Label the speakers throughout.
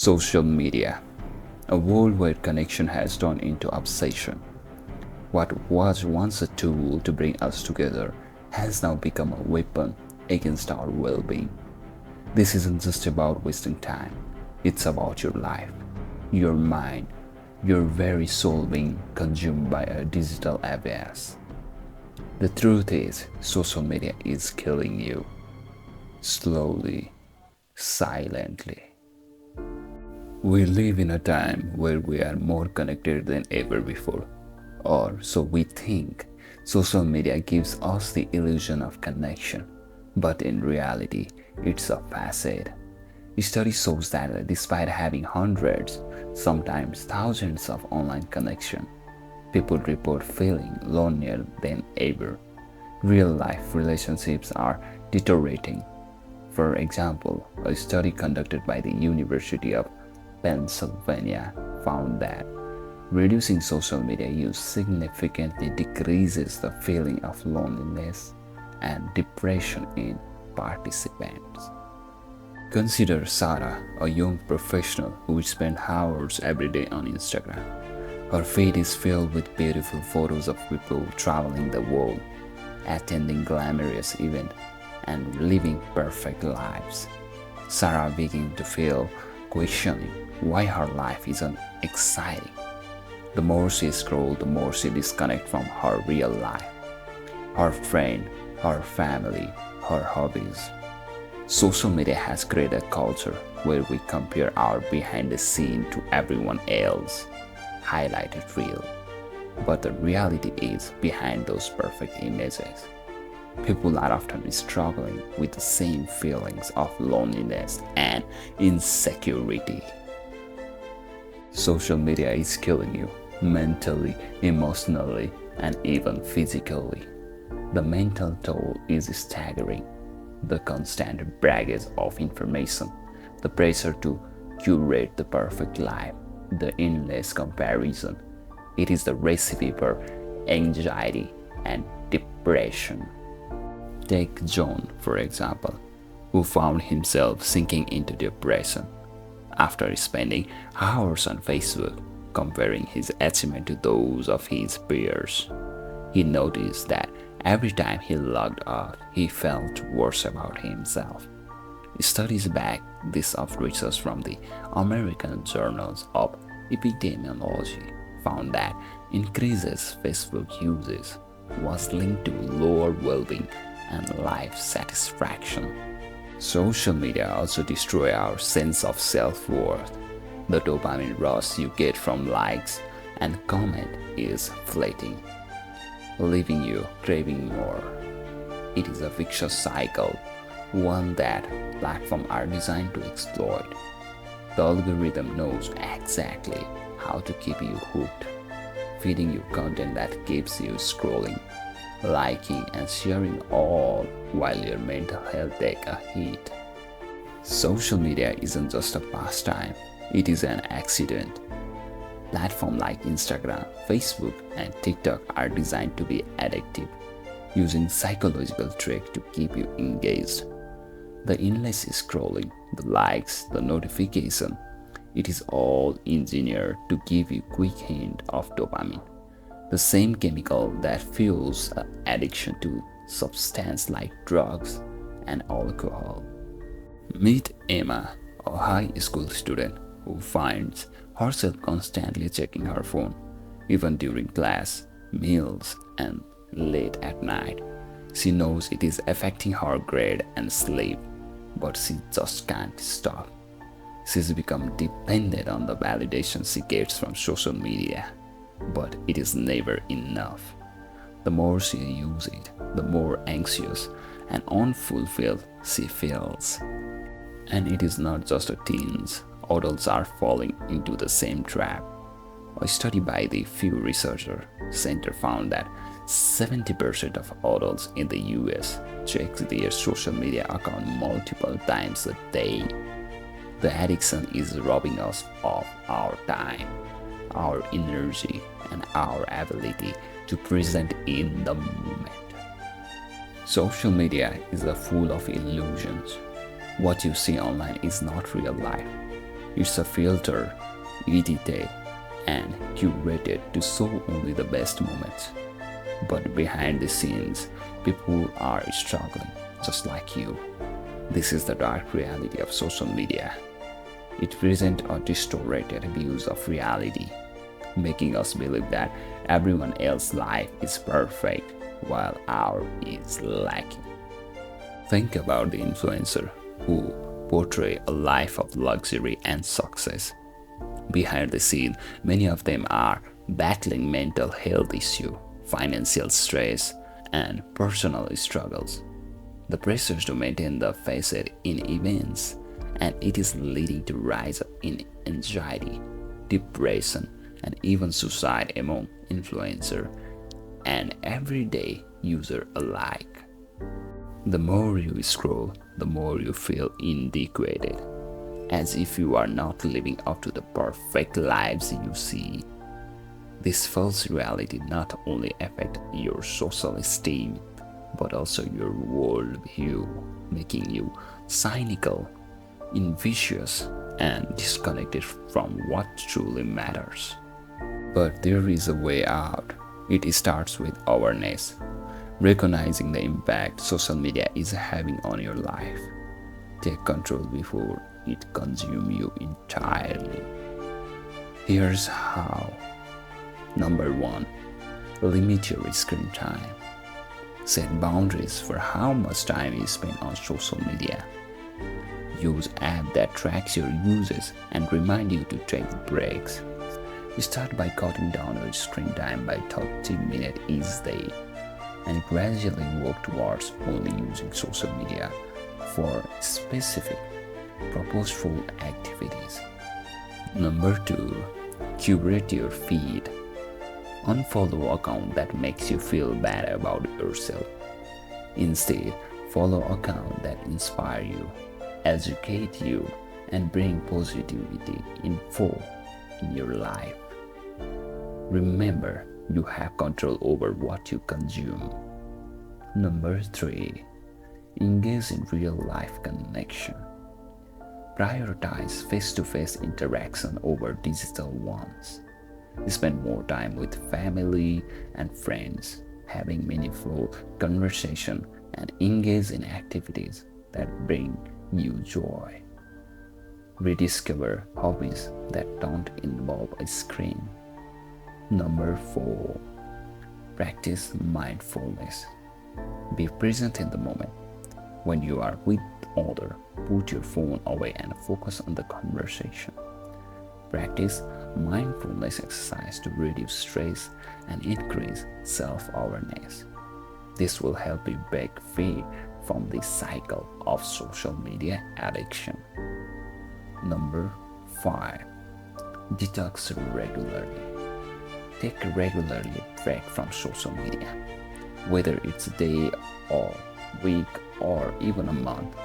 Speaker 1: Social media, a world where connection has turned into obsession. What was once a tool to bring us together has now become a weapon against our well being. This isn't just about wasting time, it's about your life, your mind, your very soul being consumed by a digital abyss. The truth is, social media is killing you slowly, silently. We live in a time where we are more connected than ever before, or so we think. Social media gives us the illusion of connection, but in reality, it's a facade. Study shows that despite having hundreds, sometimes thousands of online connections, people report feeling lonelier than ever. Real life relationships are deteriorating. For example, a study conducted by the University of Pennsylvania found that reducing social media use significantly decreases the feeling of loneliness and depression in participants. Consider Sarah, a young professional who spends hours every day on Instagram. Her feed is filled with beautiful photos of people traveling the world, attending glamorous events, and living perfect lives. Sarah began to feel questioning why her life isn't exciting. The more she scrolls, the more she disconnects from her real life, her friend, her family, her hobbies. Social media has created a culture where we compare our behind the scene to everyone else highlighted reel. But the reality is behind those perfect images. People are often struggling with the same feelings of loneliness and insecurity. Social media is killing you mentally, emotionally, and even physically. The mental toll is staggering. The constant baggage of information, the pressure to curate the perfect life, the endless comparison. It is the recipe for anxiety and depression. Take John, for example, who found himself sinking into depression after spending hours on Facebook comparing his achievement to those of his peers. He noticed that every time he logged off, he felt worse about himself. Studies back this up research from the American Journals of Epidemiology found that increases Facebook uses was linked to lower well-being and life satisfaction. Social media also destroy our sense of self-worth. The dopamine rush you get from likes and comment is fleeting, leaving you craving more. It is a vicious cycle, one that platforms are designed to exploit. The algorithm knows exactly how to keep you hooked, feeding you content that keeps you scrolling, liking and sharing all while your mental health takes a hit. Social media isn't just a pastime, it is an accident. Platforms like Instagram, Facebook, and TikTok are designed to be addictive, using psychological tricks to keep you engaged. The endless scrolling, the likes, the notification, it is all engineered to give you quick hint of dopamine, the same chemical that fuels addiction to substances like drugs and alcohol. Meet Emma, a high school student who finds herself constantly checking her phone, even during class, meals, and late at night. She knows it is affecting her grade and sleep, but she just can't stop. She's become dependent on the validation she gets from social media, but it is never enough. The more she uses it, the more anxious and unfulfilled she feels. And it is not just the teens, adults are falling into the same trap. A study by the Pew Research Center found that 70% of adults in the US check their social media account multiple times a day. The addiction is robbing us of our time, our energy, and our ability to present in the moment. Social media is full of illusions. What you see online is not real life. It's a filter, edited, and curated to show only the best moments. But behind the scenes, people are struggling, just like you. This is the dark reality of social media. It presents a distorted view of reality, making us believe that everyone else's life is perfect while ours is lacking. Think about the influencer who portray a life of luxury and success. Behind the scene, many of them are battling mental health issues, financial stress, and personal struggles. The pressures to maintain the facade in events, and it is leading to rise in anxiety, depression, and even suicide among influencers and everyday user alike. The more you scroll, the more you feel inadequate, as if you are not living up to the perfect lives you see. This false reality not only affects your social esteem, but also your worldview, making you cynical, envious, and disconnected from what truly matters. But there is a way out. It starts with awareness, recognizing the impact social media is having on your life. Take control before it consumes you entirely. Here's how. Number 1. Limit your screen time. Set boundaries for how much time you spend on social media. Use app that tracks your uses and remind you to take breaks. Start by cutting down your screen time by 30 minutes each day, and gradually work towards only using social media for specific, purposeful activities. Number 2. Curate your feed. Unfollow account that makes you feel bad about yourself. Instead, follow account that inspire you, educate you, and bring positivity info in your life. Remember, you have control over what you consume. Number 3. Engage in real-life connection. Prioritize face-to-face interaction over digital ones. Spend more time with family and friends, having meaningful conversation, and engage in activities that bring you joy. Rediscover hobbies that don't involve a screen. Number 4. Practice mindfulness. Be present in the moment. When you are with others, put your phone away and focus on the conversation. Practice mindfulness exercise to reduce stress and increase self-awareness. This will help you break free from the cycle of social media addiction. Number 5. Detox regularly. Take a regularly break from social media, whether it's a day or week or even a month.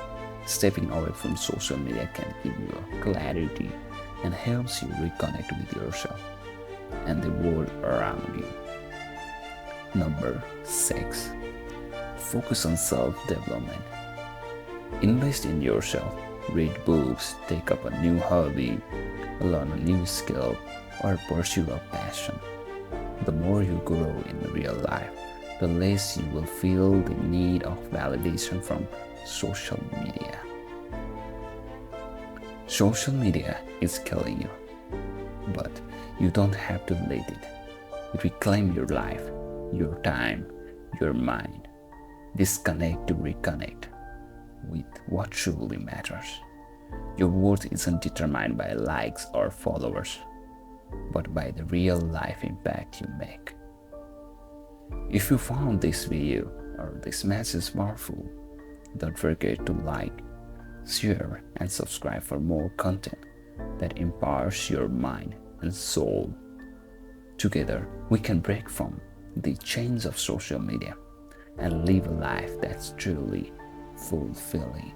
Speaker 1: Stepping away from social media can give you a clarity and helps you reconnect with yourself and the world around you. Number 6. Focus on self-development. Invest in yourself. Read books, take up a new hobby, learn a new skill, or pursue a passion. The more you grow in real life, the less you will feel the need of validation from social media. Social media is killing you, but you don't have to let it. Reclaim your life, your time, your mind. Disconnect to reconnect with what truly matters. Your worth isn't determined by likes or followers, but by the real life impact you make. If you found this video or this message powerful, don't forget to like, share, and subscribe for more content that empowers your mind and soul. Together, we can break from the chains of social media and live a life that's truly fulfilling.